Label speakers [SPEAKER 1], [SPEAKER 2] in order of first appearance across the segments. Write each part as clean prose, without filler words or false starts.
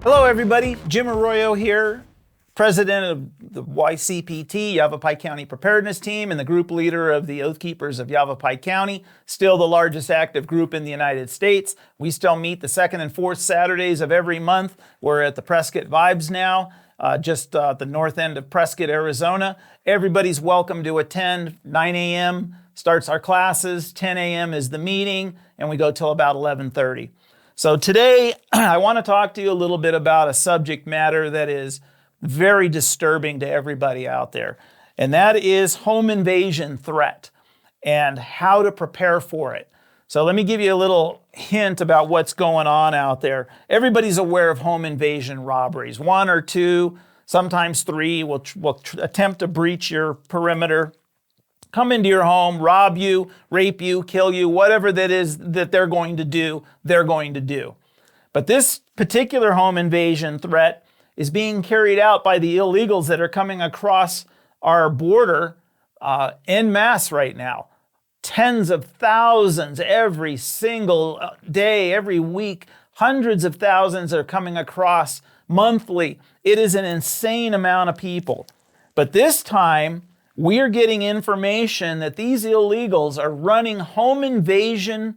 [SPEAKER 1] Hello everybody, Jim Arroyo here, president of the YCPT, Yavapai County Preparedness Team, and the group leader of the Oath Keepers of Yavapai County, still the largest active group in the United States. We still meet the second and fourth Saturdays of every month. We're at the Prescott Vibes now, just at the north end of Prescott, Arizona. Everybody's welcome to attend. 9 a.m. starts our classes, 10 a.m. is the meeting, and we go till about 11:30. So today, I want to talk to you a little bit about a subject matter that is very disturbing to everybody out there, and that is home invasion threat and how to prepare for it. So let me give you a little hint about what's going on out there. Everybody's aware of home invasion robberies. One or two, sometimes three, will attempt to breach your perimeter, come into your home, rob you, rape you, kill you, whatever that is that they're going to do, they're going to do. But this particular home invasion threat is being carried out by the illegals that are coming across our border en masse right now. Tens of thousands every single day, every week. Hundreds of thousands are coming across monthly. It is an insane amount of people. But this time, we are getting information that these illegals are running home invasion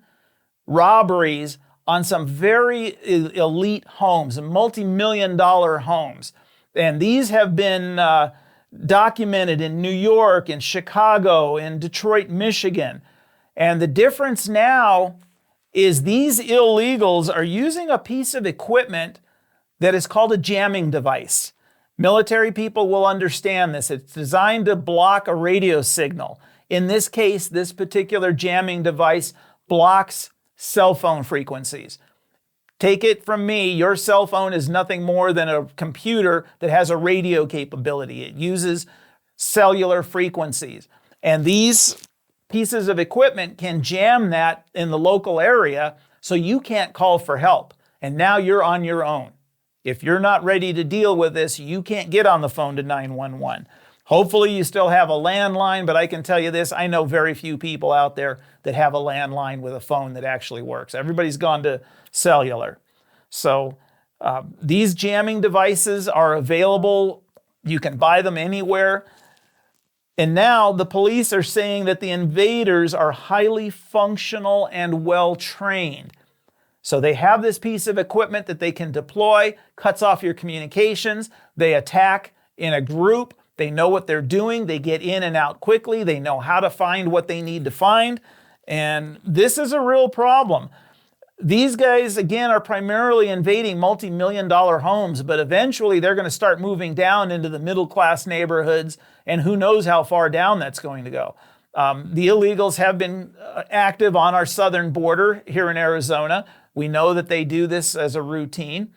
[SPEAKER 1] robberies on some very elite homes, multi-million-dollar homes. And these have been documented in New York, in Chicago, in Detroit, Michigan. And the difference now is these illegals are using a piece of equipment that is called a jamming device. Military people will understand this. It's designed to block a radio signal. In this case, this particular jamming device blocks cell phone frequencies. Take it from me, your cell phone is nothing more than a computer that has a radio capability. It uses cellular frequencies. And these pieces of equipment can jam that in the local area so you can't call for help. And now you're on your own. If you're not ready to deal with this, you can't get on the phone to 911. Hopefully you still have a landline, but I can tell you this, I know very few people out there that have a landline with a phone that actually works. Everybody's gone to cellular. So these jamming devices are available. You can buy them anywhere. And now the police are saying that the invaders are highly functional and well-trained. So they have this piece of equipment that they can deploy, cuts off your communications. They attack in a group. They know what they're doing. They get in and out quickly. They know how to find what they need to find. And this is a real problem. These guys, again, are primarily invading multi-million-dollar homes, but eventually they're going to start moving down into the middle-class neighborhoods, and who knows how far down that's going to go. The illegals have been active on our southern border here in Arizona. We know that they do this as a routine.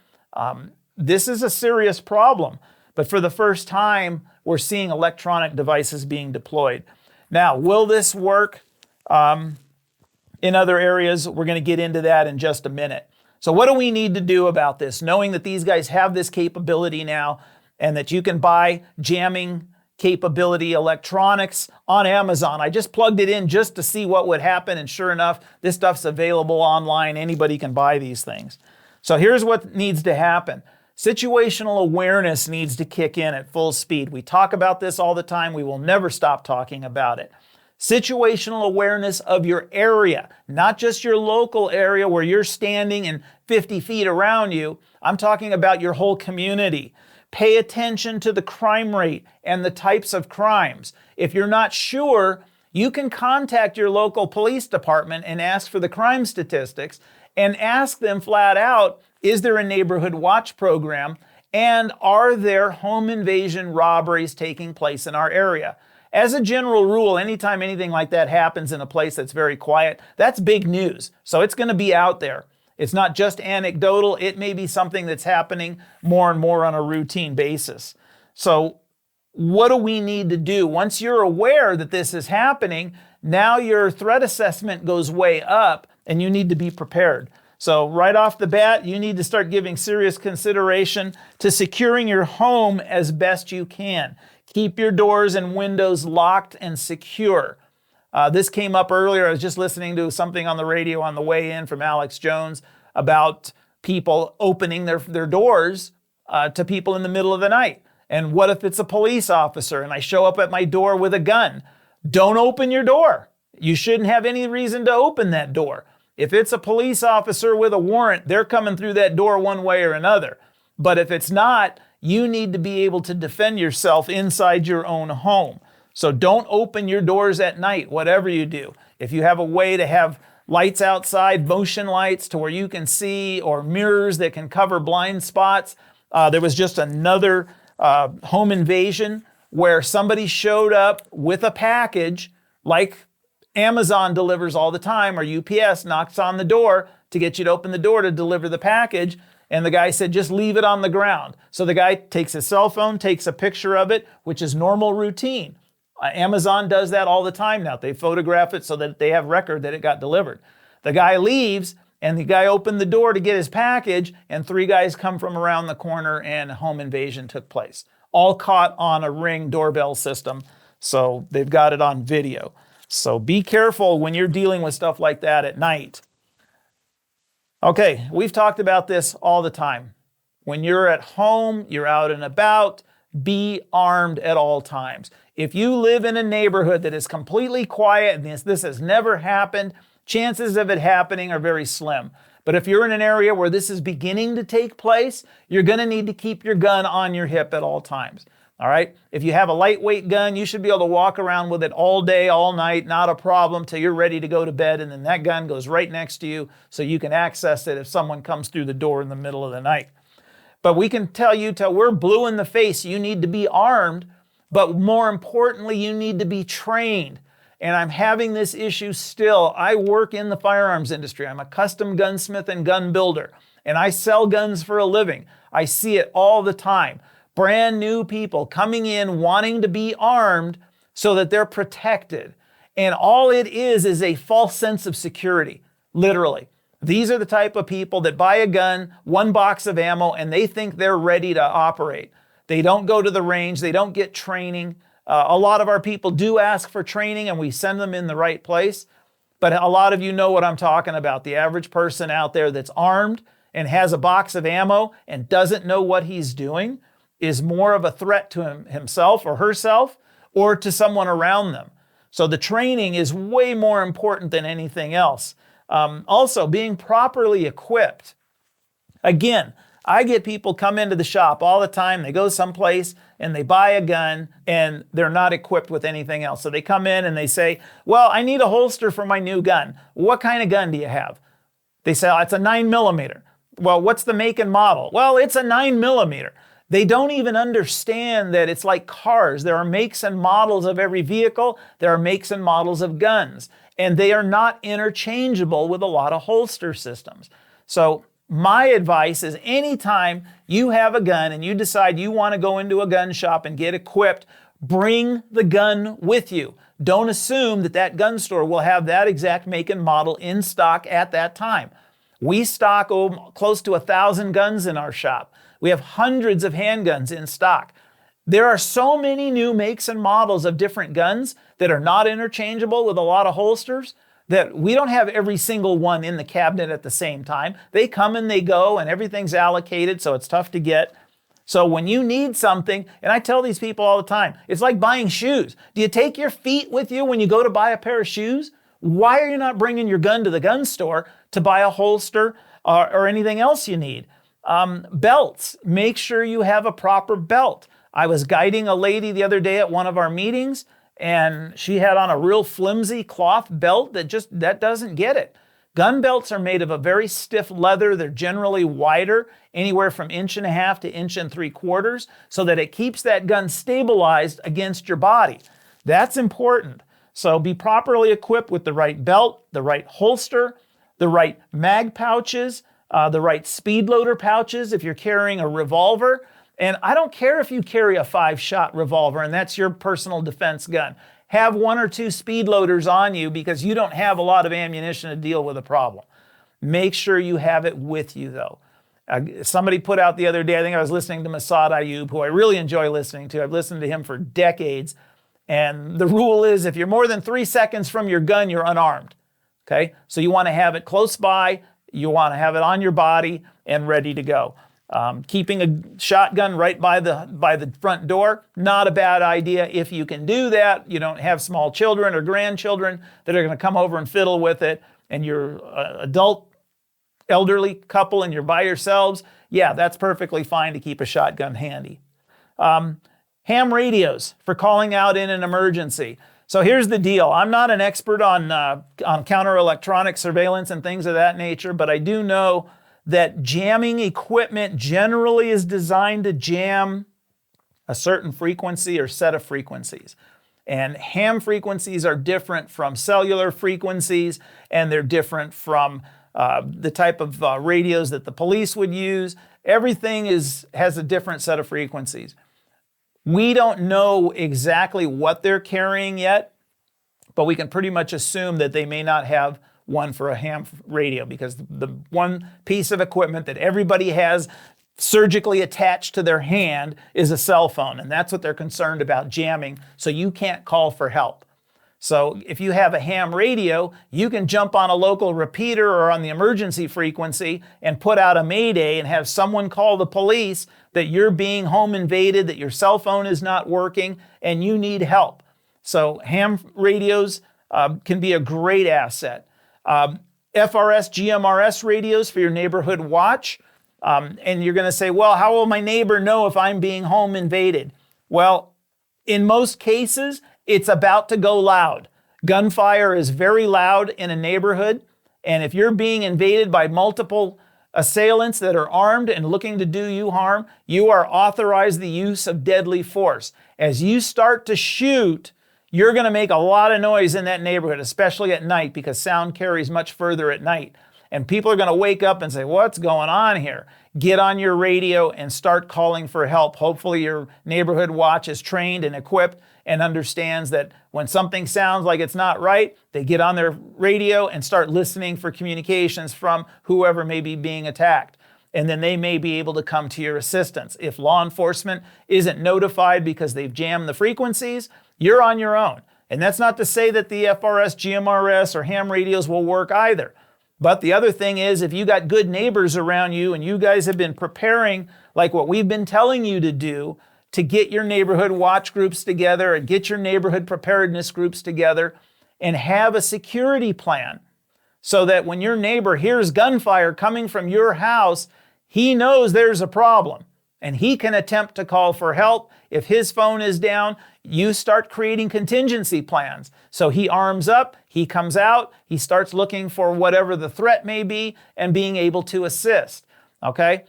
[SPEAKER 1] This is a serious problem, but for the first time, we're seeing electronic devices being deployed. Now, will this work in other areas? We're going to get into that in just a minute. So what do we need to do about this? Knowing that these guys have this capability now and that you can buy jamming capability electronics on Amazon. I just plugged it in just to see what would happen, and sure enough, this stuff's available online. Anybody can buy these things. So here's what needs to happen. Situational awareness needs to kick in at full speed. We talk about this all the time. We will never stop talking about it. Situational awareness of your area, not just your local area where you're standing and 50 feet around you. I'm talking about your whole community. Pay attention to the crime rate and the types of crimes. If you're not sure, you can contact your local police department and ask for the crime statistics and ask them flat out, is there a neighborhood watch program and are there home invasion robberies taking place in our area? As a general rule, anytime anything like that happens in a place that's very quiet, that's big news. So it's going to be out there. It's not just anecdotal. It may be something that's happening more and more on a routine basis. So what do we need to do? Once you're aware that this is happening, now your threat assessment goes way up and you need to be prepared. So right off the bat, you need to start giving serious consideration to securing your home as best you can. Keep your doors and windows locked and secure. This came up earlier. I was just listening to something on the radio on the way in from Alex Jones about people opening their doors to people in the middle of the night. And what if it's a police officer and I show up at my door with a gun? Don't open your door. You shouldn't have any reason to open that door. If it's a police officer with a warrant, they're coming through that door one way or another. But if it's not, you need to be able to defend yourself inside your own home. So don't open your doors at night, whatever you do. If you have a way to have lights outside, motion lights to where you can see, or mirrors that can cover blind spots. There was just another home invasion where somebody showed up with a package like Amazon delivers all the time, or UPS knocks on the door to get you to open the door to deliver the package. And the guy said, just leave it on the ground. So the guy takes his cell phone, takes a picture of it, which is normal routine. Amazon does that all the time now. They photograph it so that they have record that it got delivered. The guy leaves, and the guy opened the door to get his package, and 3 guys come from around the corner, and a home invasion took place. All caught on a Ring doorbell system, so they've got it on video. So be careful when you're dealing with stuff like that at night. Okay, we've talked about this all the time. When you're at home, you're out and about, be armed at all times. If you live in a neighborhood that is completely quiet and this has never happened, chances of it happening are very slim. But if you're in an area where this is beginning to take place, you're going to need to keep your gun on your hip at all times. All right? If you have a lightweight gun, you should be able to walk around with it all day, all night, not a problem, till you're ready to go to bed, and then that gun goes right next to you so you can access it if someone comes through the door in the middle of the night. But we can tell you till we're blue in the face, you need to be armed, but more importantly, you need to be trained. And I'm having this issue still. I work in the firearms industry. I'm a custom gunsmith and gun builder, and I sell guns for a living. I see it all the time. Brand new people coming in wanting to be armed so that they're protected. And all it is a false sense of security, literally. These are the type of people that buy a gun, 1 box of ammo, and they think they're ready to operate. They don't go to the range. They don't get training. A lot of our people do ask for training, and we send them in the right place. But a lot of you know what I'm talking about. The average person out there that's armed and has a box of ammo and doesn't know what he's doing is more of a threat to himself or herself or to someone around them. So the training is way more important than anything else. Also, being properly equipped. Again, I get people come into the shop all the time. They go someplace and they buy a gun and they're not equipped with anything else. So they come in and they say, well, I need a holster for my new gun. What kind of gun do you have? They say, oh, it's a 9mm. Well, what's the make and model? Well, it's a 9mm. They don't even understand that it's like cars. There are makes and models of every vehicle. There are makes and models of guns. And they are not interchangeable with a lot of holster systems. So my advice is anytime you have a gun and you decide you want to go into a gun shop and get equipped, bring the gun with you. Don't assume that that gun store will have that exact make and model in stock at that time. We stock close to 1,000 guns in our shop. We have hundreds of handguns in stock. There are so many new makes and models of different guns that are not interchangeable with a lot of holsters that we don't have every single one in the cabinet at the same time. They come and they go and everything's allocated, so it's tough to get. So when you need something, and I tell these people all the time, it's like buying shoes. Do you take your feet with you when you go to buy a pair of shoes? Why are you not bringing your gun to the gun store to buy a holster or anything else you need? Belts, make sure you have a proper belt. I was guiding a lady the other day at one of our meetings, and she had on a real flimsy cloth belt that doesn't get it. Gun belts are made of a very stiff leather. They're generally wider, anywhere from 1.5 to 1.75 inches, so that it keeps that gun stabilized against your body. That's important. So be properly equipped with the right belt, the right holster, the right mag pouches, the right speed loader pouches if you're carrying a revolver. And I don't care if you carry a 5-shot revolver and that's your personal defense gun. Have 1 or 2 speed loaders on you because you don't have a lot of ammunition to deal with a problem. Make sure you have it with you though. Somebody put out the other day, I think I was listening to Massad Ayub, who I really enjoy listening to. I've listened to him for decades. And the rule is if you're more than 3 seconds from your gun, you're unarmed. Okay? So you want to have it close by, You want to have it on your body and ready to go. Keeping a shotgun right by the front door, not a bad idea if you can do that. You don't have small children or grandchildren that are going to come over and fiddle with it, and you're an adult, elderly couple and you're by yourselves. Yeah, that's perfectly fine to keep a shotgun handy. Ham radios for calling out in an emergency. So here's the deal. I'm not an expert on counter-electronic surveillance and things of that nature, but I do know that jamming equipment generally is designed to jam a certain frequency or set of frequencies. And ham frequencies are different from cellular frequencies, and they're different from the type of radios that the police would use. Everything has a different set of frequencies. We don't know exactly what they're carrying yet, but we can pretty much assume that they may not have one for a ham radio, because the one piece of equipment that everybody has surgically attached to their hand is a cell phone, and that's what they're concerned about jamming, so you can't call for help. So if you have a ham radio, you can jump on a local repeater or on the emergency frequency and put out a mayday and have someone call the police that you're being home invaded, that your cell phone is not working, and you need help. So ham radios can be a great asset. FRS, GMRS radios for your neighborhood watch. And you're going to say, well, how will my neighbor know if I'm being home invaded? Well, in most cases, it's about to go loud. Gunfire is very loud in a neighborhood. And if you're being invaded by multiple assailants that are armed and looking to do you harm, you are authorized the use of deadly force. As you start to shoot, you're going to make a lot of noise in that neighborhood, especially at night, because sound carries much further at night. And people are going to wake up and say, what's going on here? Get on your radio and start calling for help. Hopefully your neighborhood watch is trained and equipped and understands that when something sounds like it's not right, they get on their radio and start listening for communications from whoever may be being attacked. And then they may be able to come to your assistance. If law enforcement isn't notified because they've jammed the frequencies, you're on your own. And that's not to say that the FRS, GMRS, or ham radios will work either. But the other thing is, if you got good neighbors around you and you guys have been preparing like what we've been telling you to do, to get your neighborhood watch groups together and get your neighborhood preparedness groups together and have a security plan so that when your neighbor hears gunfire coming from your house, he knows there's a problem and he can attempt to call for help. If his phone is down, you start creating contingency plans. So he arms up, he comes out, he starts looking for whatever the threat may be and being able to assist, okay?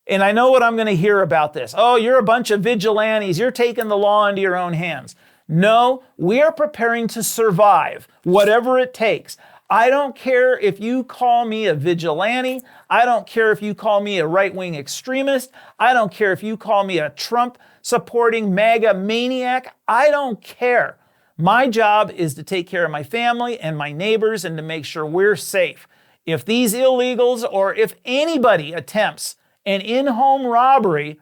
[SPEAKER 1] And I know what I'm going to hear about this. Oh, you're a bunch of vigilantes. You're taking the law into your own hands. No, we are preparing to survive, whatever it takes. I don't care if you call me a vigilante. I don't care if you call me a right-wing extremist. I don't care if you call me a Trump-supporting MAGA maniac. I don't care. My job is to take care of my family and my neighbors and to make sure we're safe. If these illegals or if anybody attempts an in-home robbery,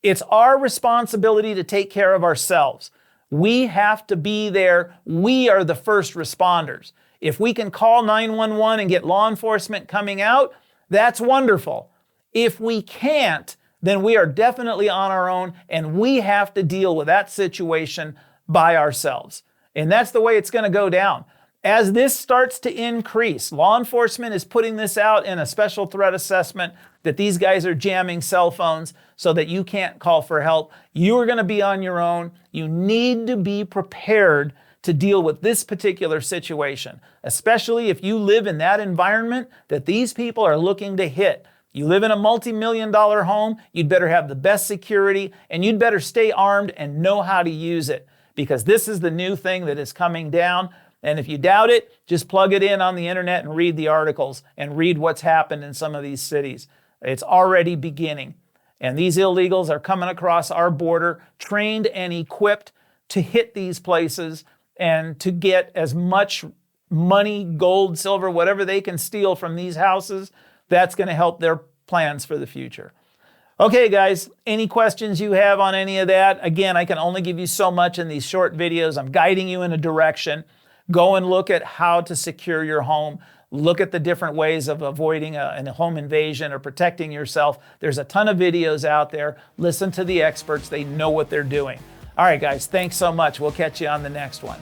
[SPEAKER 1] it's our responsibility to take care of ourselves. We have to be there. We are the first responders. If we can call 911 and get law enforcement coming out, that's wonderful. If we can't, then we are definitely on our own and we have to deal with that situation by ourselves. And that's the way it's going to go down. As this starts to increase, law enforcement is putting this out in a special threat assessment that these guys are jamming cell phones so that you can't call for help. You are going to be on your own. You need to be prepared to deal with this particular situation, especially if you live in that environment that these people are looking to hit. You live in a multi-million-dollar home, you'd better have the best security, and you'd better stay armed and know how to use it, because this is the new thing that is coming down. And if you doubt it, just plug it in on the internet and read the articles and read what's happened in some of these cities. It's already beginning. And these illegals are coming across our border, trained and equipped to hit these places and to get as much money, gold, silver, whatever they can steal from these houses. That's going to help their plans for the future. Okay, guys, any questions you have on any of that? Again, I can only give you so much in these short videos. I'm guiding you in a direction. Go and look at how to secure your home. Look at the different ways of avoiding a home invasion or protecting yourself. There's a ton of videos out there. Listen to the experts. They know what they're doing. All right, guys, thanks so much. We'll catch you on the next one.